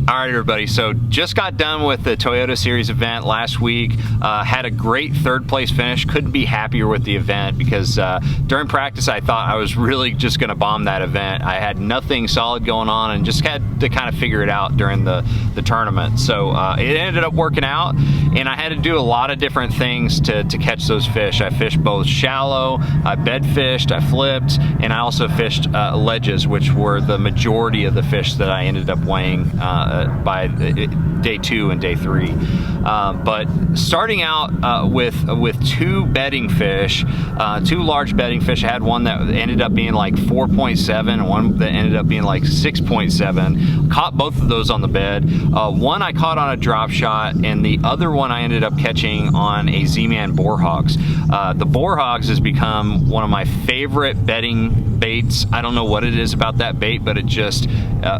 All right, everybody, so just got done with the Toyota Series event last week. Had a great third place finish. Couldn't be happier with the event because during practice I thought I was really just going to bomb that event. I had nothing solid going on and just had to kind of figure it out during the tournament. So it ended up working out, and I had to do a lot of different things to catch those fish. I fished both shallow, I bed fished, I flipped, and I also fished ledges, which were the majority of the fish that I ended up weighing by day 2 and day 3. But starting out with two bedding fish, two large bedding fish. I had one that ended up being like 4.7 and one that ended up being like 6.7. Caught both of those on the bed. One I caught on a drop shot, and the other one I ended up catching on a Z-Man boar hogs. The boar hogs has become one of my favorite bedding baits. I don't know what it is about that bait, but it just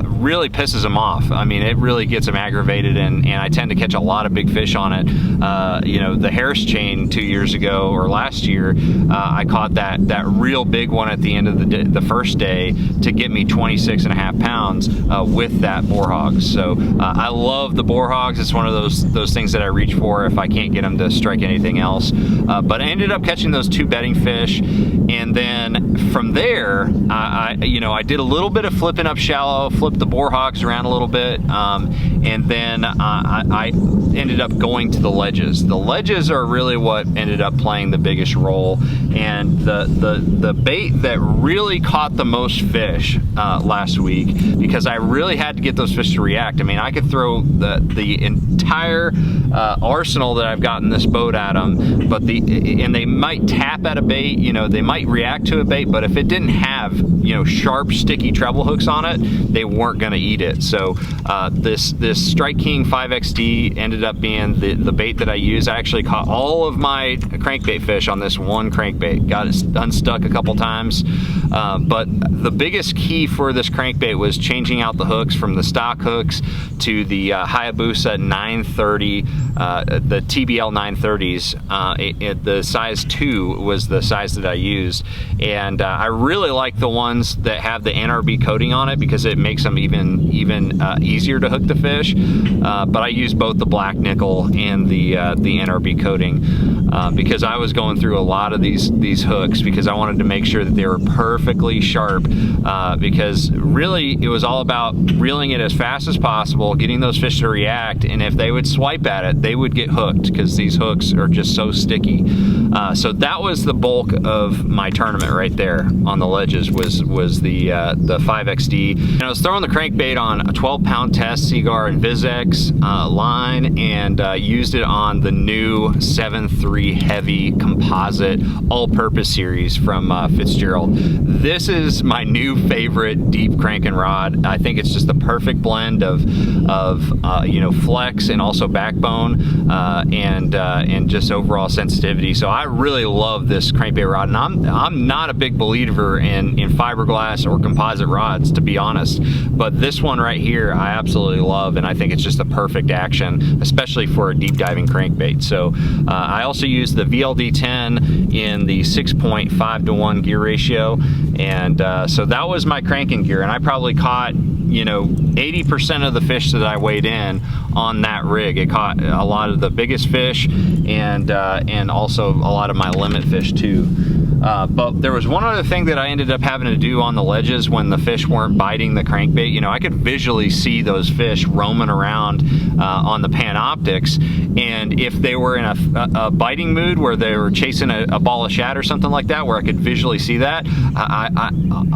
really pisses them off. I mean, it really gets them aggravated, and I tend to catch a lot of big fish on it. You know, the Harris chain 2 years ago or last year, I caught that real big one at the end of the first day to get me 26.5 pounds with that boar hogs. So I love the boar hogs. It's one of those things that I reach for if I can't get them to strike anything else. But I ended up catching those two bedding fish, and then from there, I did a little bit of flipping up shallow, flipped the boar hogs around a little bit, and then I ended up going to the ledges. The ledges are really what ended up playing the biggest role, and the bait that really caught the most fish last week, because I really had to get those fish to react. I mean, I could throw the entire arsenal that I've got in this boat at them, but and they might tap at a bait, you know, they might react to a bait, but if it didn't have, you know, sharp, sticky treble hooks on it, they weren't going to eat it. So this Strike King 5XD ended up being the bait that I used. I actually caught all of my crankbait fish on this one crankbait. Got it unstuck a couple times, but the biggest key for this crankbait was changing out the hooks from the stock hooks to the Hayabusa 930, the TBL 930s. The size 2 was the size that I used, and I really like the ones that have the NRB coating on it because it makes them even easier to hook the fish. But I used both the black nickel and the NRB coating because I was going through a lot of these hooks because I wanted to make sure that they were perfectly sharp, because really it was all about reeling it as fast as possible, getting those fish to react, and if they would swipe at it, they would get hooked because these hooks are just so sticky. So that was the bulk of my tournament right there on the ledges was the 5XD. And I was throwing the crankbait on a 12-pound test Seagar and VizX line, and used it on the new 7.3 heavy composite all-purpose series from Fitzgerald. This is my new favorite deep cranking rod. I think it's just the perfect blend of you know, flex and also backbone, and just overall sensitivity. So I really love this crankbait rod, and I'm not a big believer in fiberglass or composite rods, to be honest, but this one right here I absolutely love, and I think it's just the perfect action, especially for a deep diving crankbait. So I also use the VLD10 in the 6.5-to-1 gear ratio, and so that was my cranking gear, and I probably caught, you know, 80% of the fish that I weighed in on that rig. It caught a lot of the biggest fish, and also a lot of my limit fish too. But there was one other thing that I ended up having to do on the ledges when the fish weren't biting the crankbait. You know, I could visually see those fish roaming around on the Panoptics, and if they were in a biting mood where they were chasing a ball of shad or something like that, where I could visually see that,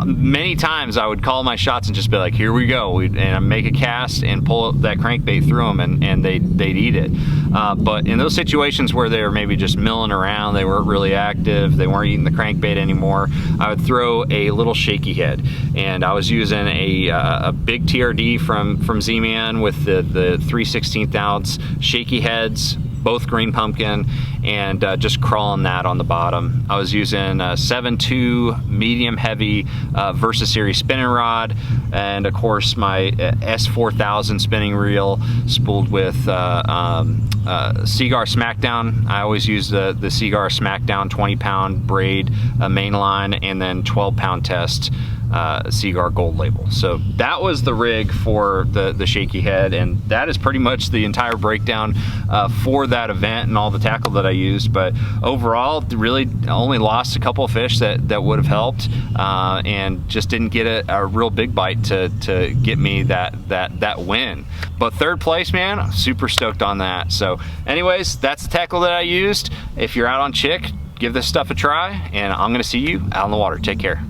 many times I would call my shots and just be like, here we go, and make a cast and pull that crankbait through them, and they'd eat it. But in those situations where they were maybe just milling around, they weren't really active, they weren't eating the crankbait anymore, I would throw a little shaky head, and I was using a big TRD from Z-Man with the 3/16 ounce shaky heads, both green pumpkin, and just crawling that on the bottom. I was using a 7.2 medium heavy Versa Series spinning rod, and of course my S4000 spinning reel spooled with Seagar Smackdown. I always use the Seagar Smackdown 20-pound braid main line, and then 12-pound test Seaguar Gold label. So that was the rig for the shaky head, and that is pretty much the entire breakdown for that event and all the tackle that I used. But overall, really only lost a couple of fish that would have helped, and just didn't get a real big bite to get me that win. But 3rd place, man, I'm super stoked on that. So anyways, that's the tackle that I used. If you're out on Chick, give this stuff a try, and I'm gonna see you out on the water. Take care.